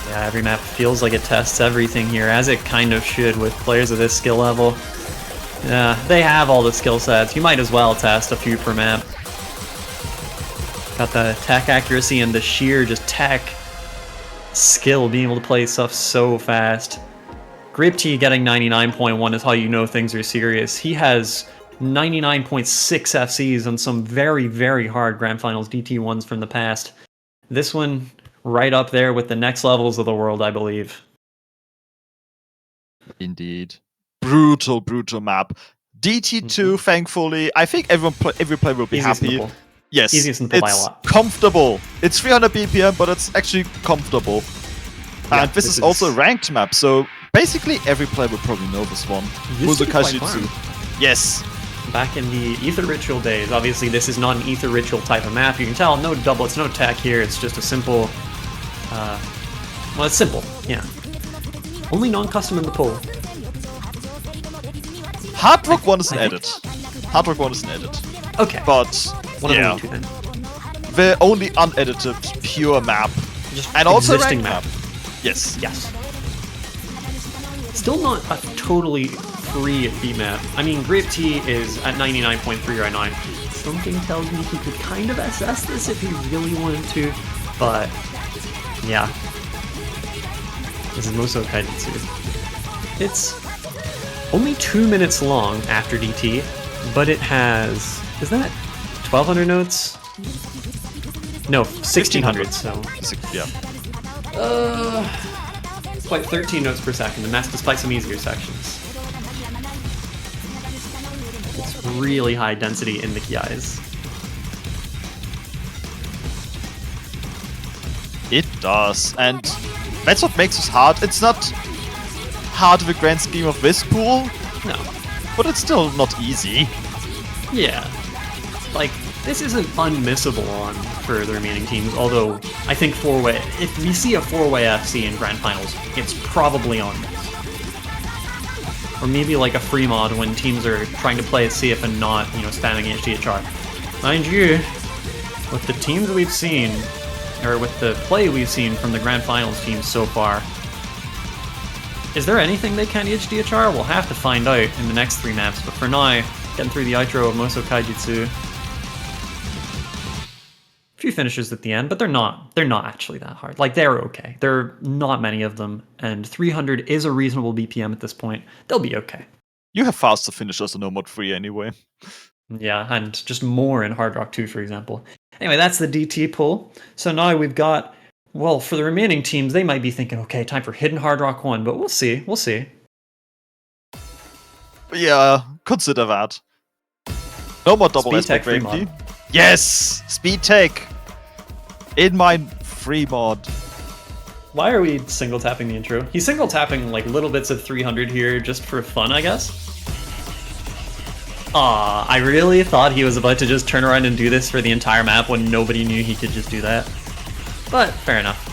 Yeah, every map feels like it tests everything here, as it kind of should with players of this skill level. Yeah, they have all the skill sets. You might as well test a few per map. Got the tech accuracy and the sheer just tech skill, being able to play stuff so fast. Gripty getting 99.1 is how you know things are serious. He has 99.6 FCs on some very, very hard Grand Finals DT1s from the past. This one right up there with the next levels of the world, I believe. Indeed. Brutal, brutal map. DT2, thankfully, I think every player will be happy. Simple. Yes, Easiest simple by a it's lot. comfortable. It's 300 BPM, but it's actually comfortable. Yeah, and this is also a ranked map, so basically every player will probably know this one. Used to be quite Musukashitsu. fun. Yes. Back in the Ether Ritual days, obviously this is not an Ether Ritual type of map. You can tell, no doublets, no tech here. It's just a simple, well, it's simple, yeah. Only non-custom in the pool. Hard Rock 1 is an edit. Hard Rock 1 is an edit. Okay. But, One of yeah, the two then. the only unedited pure map. Just And also existing ranked map. Yes. Yes. Still not a totally free beat map. I mean, Gripty is at 99.3 right now. Something tells me he could kind of assess this if he really wanted to, but yeah. This is Musou Kaijitsu. It's only 2 minutes long after DT, but it has, is that 1200 notes? No, 1600, so. Yeah. It's like 13 notes per second, and that's despite some easier sections. It's really high density in the Kiais. It does, and that's what makes us hard. It's not hard in the grand scheme of this pool, No. but it's still not easy. Yeah. Like, this isn't unmissable on for the remaining teams, although I think four-way, if we see a four-way FC in Grand Finals, it's probably on this. Or maybe like a free mod when teams are trying to play it safe and not, spamming HDHR. Mind you, with the teams we've seen, or with the play we've seen from the Grand Finals teams so far, is there anything they can HDHR? We'll have to find out in the next 3 maps, but for now, getting through the outro of Musou Kaijitsu. Few finishes at the end, but they're not actually that hard. Like, they're okay. There are not many of them, and 300 is a reasonable BPM at this point. They'll be okay. You have faster finishers in No Mod 3 anyway. Yeah, and just more in Hard Rock 2, for example. Anyway, that's the DT pool. So now we've got, well, for the remaining teams, they might be thinking, okay, time for Hidden Hard Rock 1, but we'll see. We'll see. Yeah, consider that. No more double Speed tech aspect free ratio. mod. Yes! Speed tech! In my free mod. Why are we single tapping the intro? He's single tapping like little bits of 300 here just for fun, I guess. Aw, I really thought he was about to just turn around and do this for the entire map when nobody knew he could just do that. But, fair enough.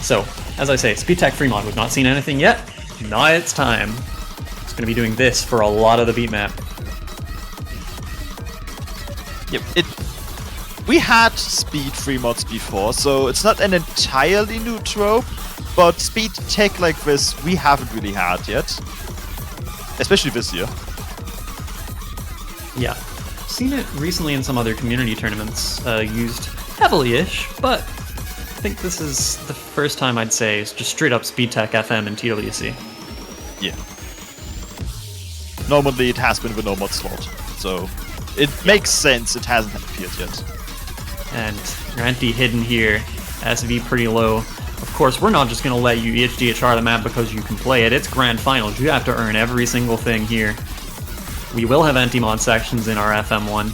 So, as I say, Speed Tech Fremont, we've not seen anything yet. Now it's time. It's going to be doing this for a lot of the beat map. Yep, we had speed free mods before, so it's not an entirely new trope, but speed tech like this we haven't really had yet. Especially this year. Yeah. Seen it recently in some other community tournaments, used heavily-ish, but I think this is the first time I'd say it's just straight up speed tech FM and TWC. Yeah. Normally it has been with no mod slot, so it makes sense it hasn't appeared yet. And your anti-hidden here, SV pretty low. Of course, we're not just going to let you HDHR the map because you can play it. It's grand finals. You have to earn every single thing here. We will have anti-mod sections in our FM1.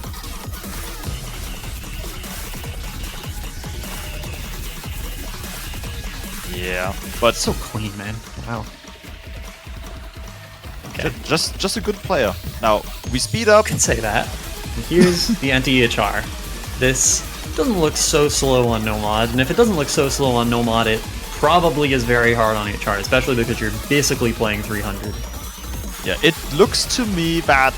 Yeah, but so clean, man. Wow. Okay. Just a good player. Now, we speed up. Could say that. And here's the anti-EHR. This doesn't look so slow on no mod, and if it doesn't look so slow on no mod, it probably is very hard on EHR, especially because you're basically playing 300. Yeah, it looks to me that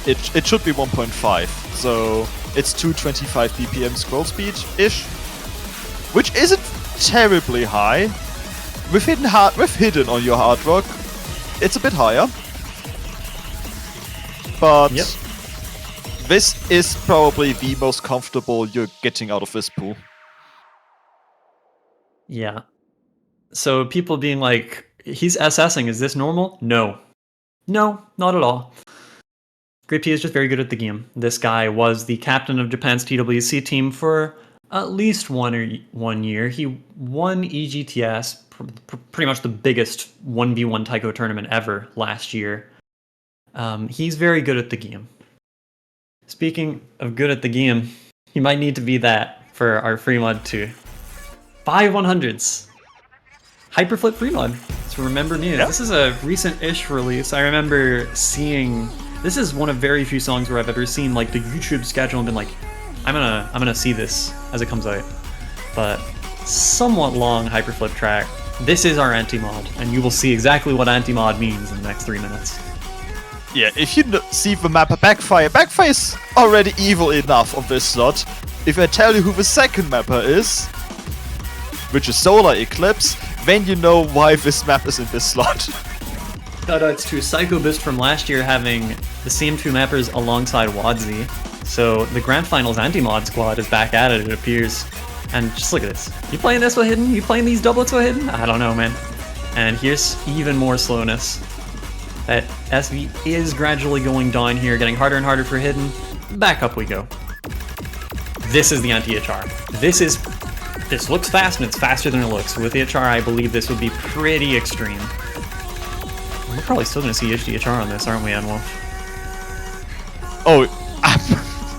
it should be 1.5, so it's 225 BPM scroll speed-ish, which isn't terribly high. With hidden on your hard rock, it's a bit higher. But yep. This is probably the most comfortable you're getting out of this pool. Yeah. So people being like, he's SSing, is this normal? No. No, not at all. Great P is just very good at the game. This guy was the captain of Japan's TWC team for at least one year. He won EGTS, pretty much the biggest 1v1 taiko tournament ever last year. He's very good at the game. Speaking of good at the game, you might need to be that for our free mod too. 5 100s. Hyperflip free mod. So remember me. Yep. This is a recent-ish release. I remember seeing. This is one of very few songs where I've ever seen like the YouTube schedule and been like, I'm gonna see this as it comes out. But somewhat long hyperflip track. This is our anti-mod, and you will see exactly what anti-mod means in the next 3 minutes. Yeah, if you see the map Backfire is already evil enough on this slot. If I tell you who the second mapper is, which is Solar Eclipse, then you know why this map is in this slot. Shoutouts to Psycho Boost from last year having the same 2 mappers alongside Wadzi. So the Grand Finals anti-mod squad is back at it, it appears. And just look at this. You playing this with hidden? You playing these doublets with hidden? I don't know, man. And here's even more slowness. That SV is gradually going down here, getting harder and harder for hidden. Back up we go. This is the anti-HR. This looks fast and it's faster than it looks. With the HR, I believe this would be pretty extreme. We're probably still going to see HDHR on this, aren't we, Anwolf? Oh,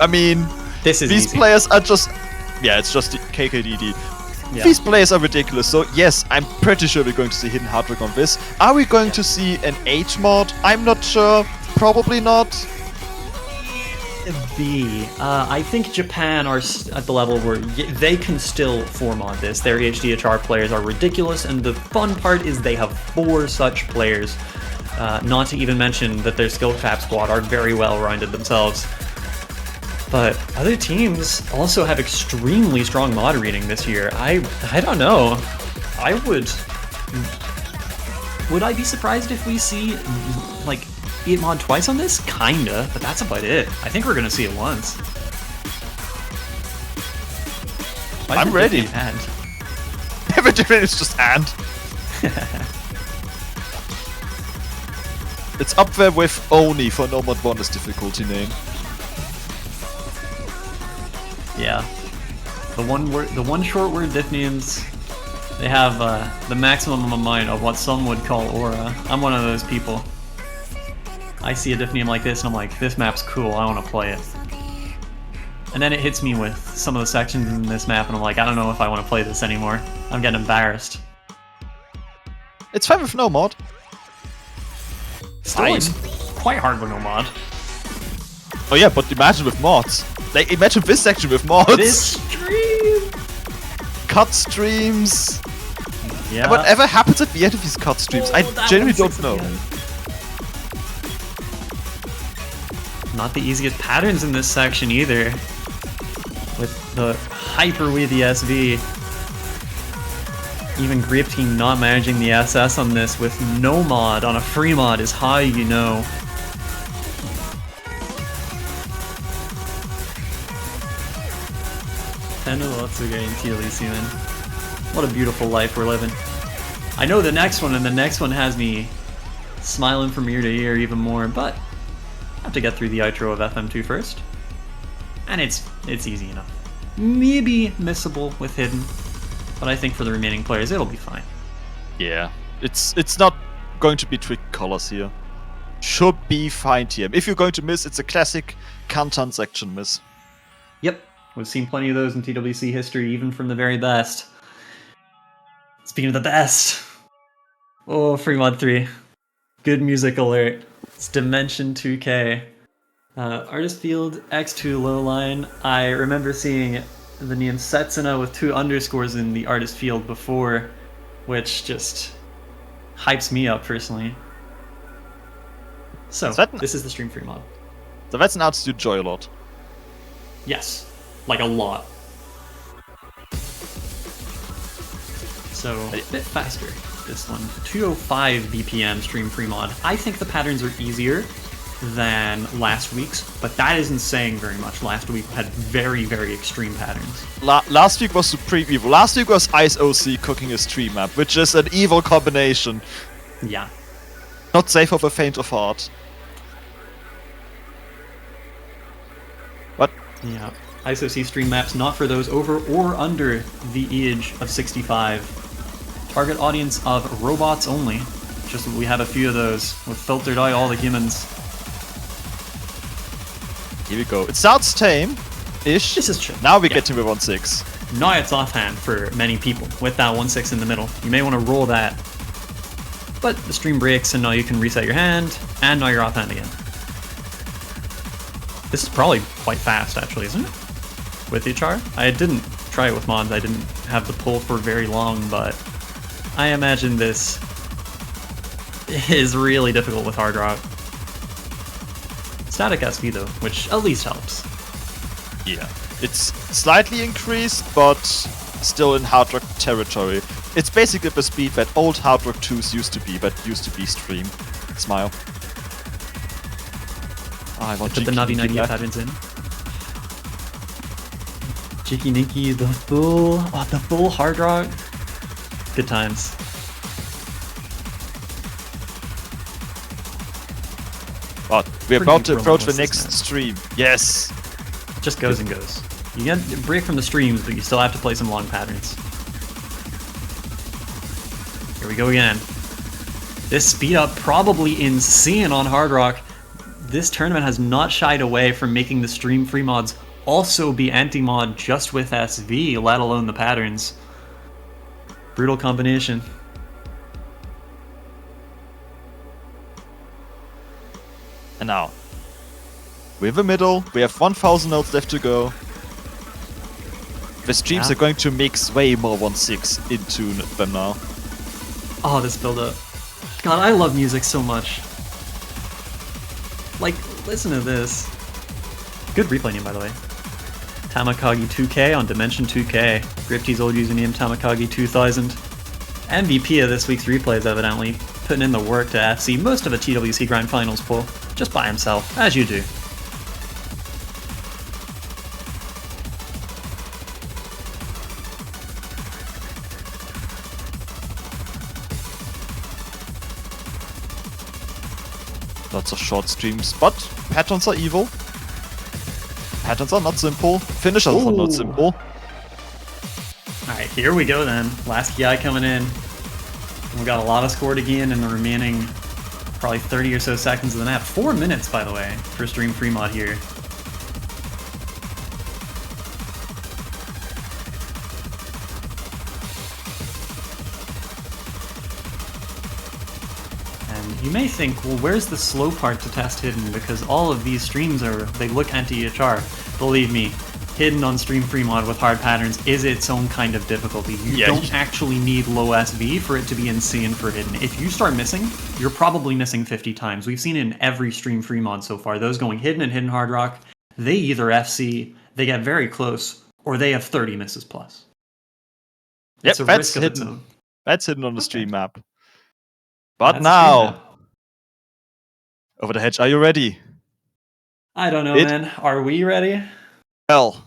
I mean, this is these easy. players are just... Yeah, it's just KKDD. Yeah. These players are ridiculous, so yes, I'm pretty sure we're going to see hidden hard rock on this. Are we going to see an H mod? I'm not sure. Probably not. I think Japan are at the level where they can still 4-mod this. Their HDHR players are ridiculous, and the fun part is they have 4 such players. Not to even mention that their skill cap squad are very well-rounded themselves. But other teams also have extremely strong mod reading this year. I don't know. Would I be surprised if we see like 8 mod twice on this? Kinda, but that's about it. I think we're gonna see it once. I'm ready. And Everything is just and. It's up there with Oni for no mod bonus difficulty name. yeah, the one short word diff names. They have the maximum amount of what some would call aura. I'm one of those people. I see a diff name like this and I'm like, this map's cool, I want to play it. And then it hits me with some of the sections in this map and I'm like, I don't know if I want to play this anymore. I'm getting embarrassed. It's fine with no mod. Still, it's quite hard with no mod. Oh yeah, but imagine with mods. Like, imagine this section with mods. This stream! Cut streams. Yeah. Whatever happens at the end of these cut streams, I that genuinely 1/6 don't at know. the end. Not the easiest patterns in this section either. With the hyper weavy SV. Even Grip Team not managing the SS on this with no mod on a free mod is how you know. Tendo Otsuge and TLEC, man. What a beautiful life we're living. I know the next one, and the next one has me smiling from ear to ear even more, but I have to get through the outro of FM2 first. And it's easy enough. Maybe missable with Hidden, but I think for the remaining players it'll be fine. Yeah, it's not going to be tricky colors here. Should be fine TM. If you're going to miss, it's a classic Kantan section miss. Yep, we've seen plenty of those in TWC history, even from the very best. Speaking of the best, oh, Free Mod 3. Good music alert. It's Dimension 2K. Artist Field X2 Lowline. I remember seeing the name Setsuna with 2 underscores in the artist field before, which just hypes me up personally. So, this is the stream free mod. So that's an absolute joy a lot. Yes, like a lot. So, a bit faster, this one. 205 BPM stream free mod. I think the patterns are easier than last week's, but that isn't saying very much. Last week had very, very extreme patterns. Last week was Supreme Evil. Last week was Ice OC cooking a stream map, which is an evil combination. Yeah. Not safe for the faint of heart. What? Yeah. ISOC stream maps not for those over or under the age of 65. Target audience of robots only. Just we have a few of those. We've filtered out all the humans. Here we go. It starts tame-ish. This is chill. Now we get to the 1-6. Now it's offhand for many people with that 1-6 in the middle. You may want to roll that. But the stream breaks and now you can reset your hand, and now you're offhand again. This is probably quite fast actually, isn't it? With HR? I didn't try it with mods, I didn't have the pull for very long, but I imagine this is really difficult with hard rock. Static SV though, which at least helps. Yeah. It's slightly increased, but still in hard rock territory. It's basically the speed that old hard rock 2s used to be, that used to be stream. Smile. Oh, I want put the Navi 90 patterns in. Jiki Nikki, the full hard rock. Good times. But we're about to approach the next stream. Yes! It just goes and goes. You get a break from the streams, but you still have to play some long patterns. Here we go again. This speed up probably insane on hard rock. This tournament has not shied away from making the stream free mods also be anti-mod just with SV, let alone the patterns. Brutal combination. And now, we're the middle, we have 1000 nodes left to go. The streams are going to mix way more 1-6 into them now. Oh, this build-up. God, I love music so much. Like, listen to this. Good replay name, by the way. Tamakagi 2K on Dimension 2K. Gripty's old username, Tamakagi 2000. MVP of this week's replays, evidently. Putting in the work to FC most of a TWC Grind Finals pool. Just by himself, as you do. Lots of short streams, but patterns are evil. Patterns are not simple. Finishers are not simple. Alright, here we go then. Last GI coming in. We got a lot of score to gain in the remaining probably 30 or so seconds of the map. 4 minutes, by the way, for stream free mod here. You may think, well, where's the slow part to test Hidden? Because all of these streams they look anti-EHR. Believe me, Hidden on Stream Free Mod with hard patterns is its own kind of difficulty. You don't actually need low SV for it to be insane for Hidden. If you start missing, you're probably missing 50 times. We've seen it in every Stream Free Mod so far. Those going Hidden and Hidden Hard Rock, they either FC, they get very close, or they have 30 misses plus. Yep, It's a that's risk of its Hidden. own. That's Hidden on the stream map. But That's now, over the hedge, are you ready? I don't know, man. Are we ready? Well,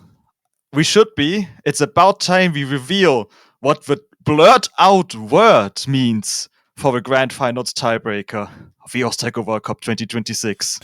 we should be. It's about time we reveal what the blurred out word means for the Grand Finals tiebreaker of the Taiko World Cup 2026.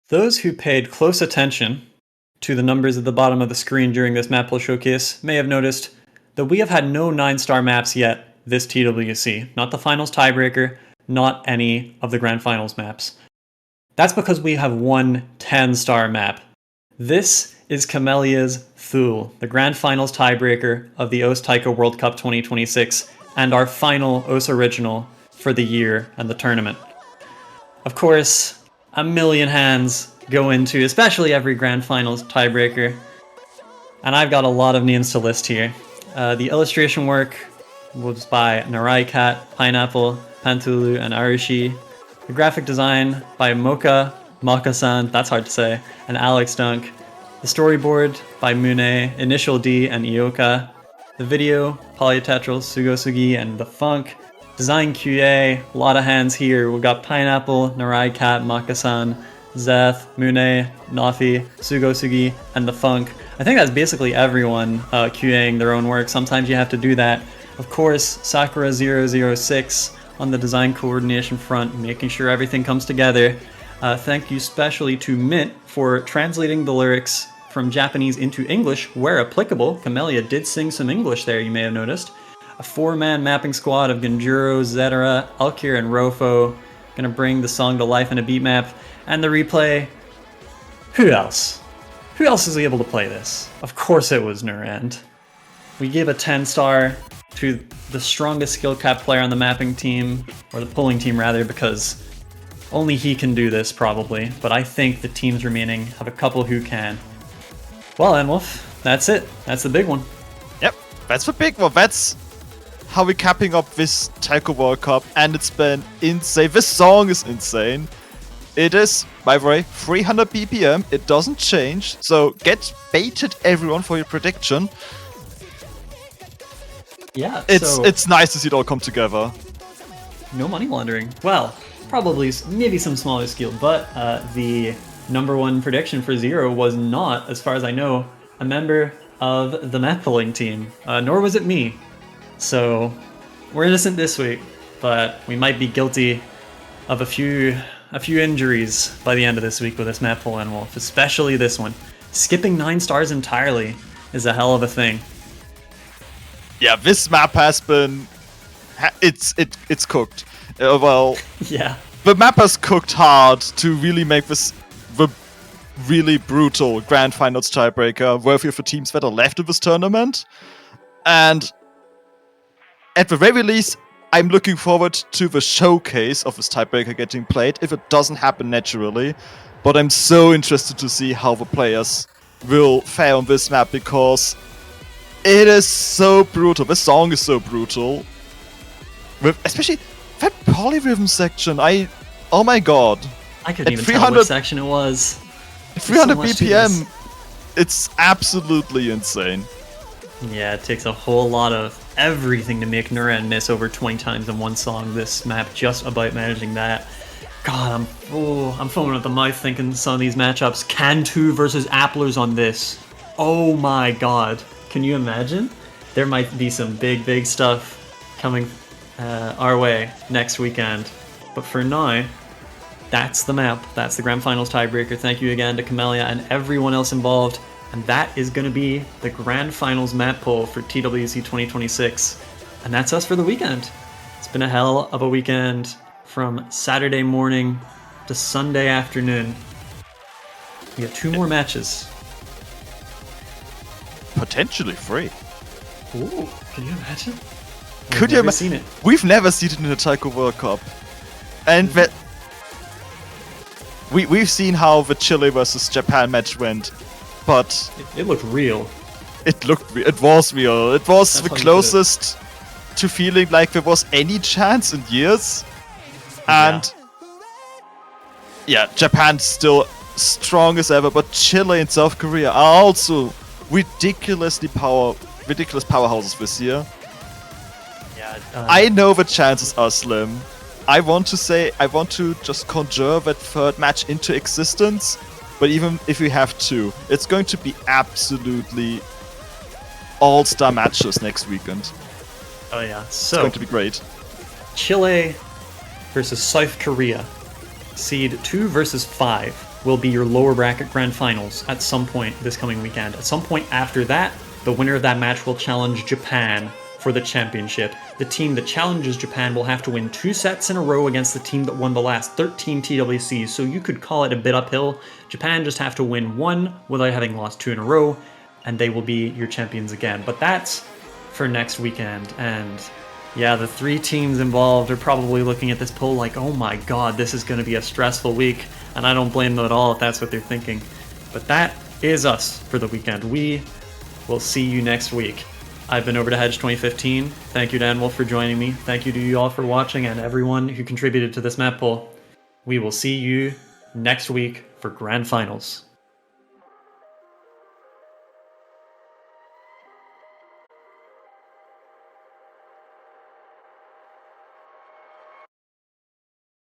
Those who paid close attention to the numbers at the bottom of the screen during this Mappool showcase may have noticed that we have had no 9-star maps yet this TWC. Not the finals tiebreaker, not any of the grand finals maps. That's because we have one 10-star map. This is Camelia's Thule, the grand finals tiebreaker of the OS Taiko World Cup 2026, and our final OS original for the year and the tournament. Of course, a million hands go into especially every grand finals tiebreaker, and I've got a lot of names to list here. The illustration work was by Narai Cat, Pineapple, Pantulu, and Arushi. The graphic design by Moka-san, that's hard to say, and Alex Dunk. The storyboard by Mune, Initial D, and Ioka. The video, Polytetral, Sugosugi, and The Funk. Design QA, a lot of hands here. We've got Pineapple, Narai Cat, Maka-san, Zeth, Mune, Nafi, Sugosugi, and The Funk. I think that's basically everyone QAing their own work. Sometimes you have to do that. Of course, Sakura006 on the design coordination front, making sure everything comes together. Thank you especially to Mint for translating the lyrics from Japanese into English where applicable. Camellia did sing some English there, you may have noticed. A 4-man mapping squad of Genjuro, Zetera, Alkir, and Rofo gonna bring the song to life in a beat map. And the replay, who else? Who else is able to play this? Of course it was Nurand. We gave a 10-star to the strongest skill cap player on the mapping team, or the pulling team rather, because only he can do this probably, but I think the teams remaining have a couple who can. Well, Enwolf, that's it. That's the big one. Yep, that's the big one. That's how we're capping up this Taiko World Cup, and it's been insane. This song is insane. It is, by the way, 300 BPM. It doesn't change, so get baited everyone for your prediction. Yeah, it's nice to see it all come together. No money laundering. Well, probably maybe some smaller skill, but the number one prediction for Zero was not, as far as I know, a member of the map pulling team, nor was it me. So we're innocent this week, but we might be guilty of a few injuries by the end of this week with this map pull and Wolf, especially this one. Skipping 9 stars entirely is a hell of a thing. Yeah, this map has been... It's cooked. Well, yeah. The map has cooked hard to really make this the really brutal Grand Finals tiebreaker worthy of the teams that are left in this tournament. And at the very least, I'm looking forward to the showcase of this tiebreaker getting played, if it doesn't happen naturally. But I'm so interested to see how the players will fare on this map, because it is so brutal. This song is so brutal. With especially that polyrhythm section, oh my god. I couldn't even tell what section it was. 300 BPM, it's absolutely insane. Yeah, it takes a whole lot of everything to make Nuran miss over 20 times in one song. This map just about managing that. God, I'm foaming at the mouth thinking some of these matchups. Cantu versus Applers on this. Oh my god. Can you imagine? There might be some big stuff coming our way next weekend. But for now, that's the map. That's the Grand Finals tiebreaker. Thank you again to Camellia and everyone else involved. And that is going to be the Grand Finals map poll for TWC 2026. And that's us for the weekend. It's been a hell of a weekend from Saturday morning to Sunday afternoon. We have 2 more matches. Potentially 3. Ooh, can you imagine? Could you seen it? We've never seen it in the Taiko World Cup. And that we've seen how the Chile versus Japan match went, but it looked real. It was real. It was That's the closest to feeling like there was any chance in years. And yeah, Japan's still strong as ever, but Chile and South Korea are also ridiculous powerhouses this year. Yeah, I know the chances are slim. I want to just conjure that third match into existence, but even if we have 2, it's going to be absolutely all-star matches next weekend. Oh yeah, so it's going to be great. Chile versus South Korea, seed 2 versus 5. will be your lower bracket grand finals at some point this coming weekend. At some point after that, the winner of that match will challenge Japan for the championship. The team that challenges Japan will have to win 2 sets in a row against the team that won the last 13 TWCs, so you could call it a bit uphill. Japan just have to win 1 without having lost 2 in a row, and they will be your champions again. But that's for next weekend, and yeah, the 3 teams involved are probably looking at this poll like, oh my god, this is going to be a stressful week, and I don't blame them at all if that's what they're thinking. But that is us for the weekend. We will see you next week. I've been over to Hedge 2015. Thank you to Anwolf for joining me. Thank you to you all for watching and everyone who contributed to this map poll. We will see you next week for Grand Finals.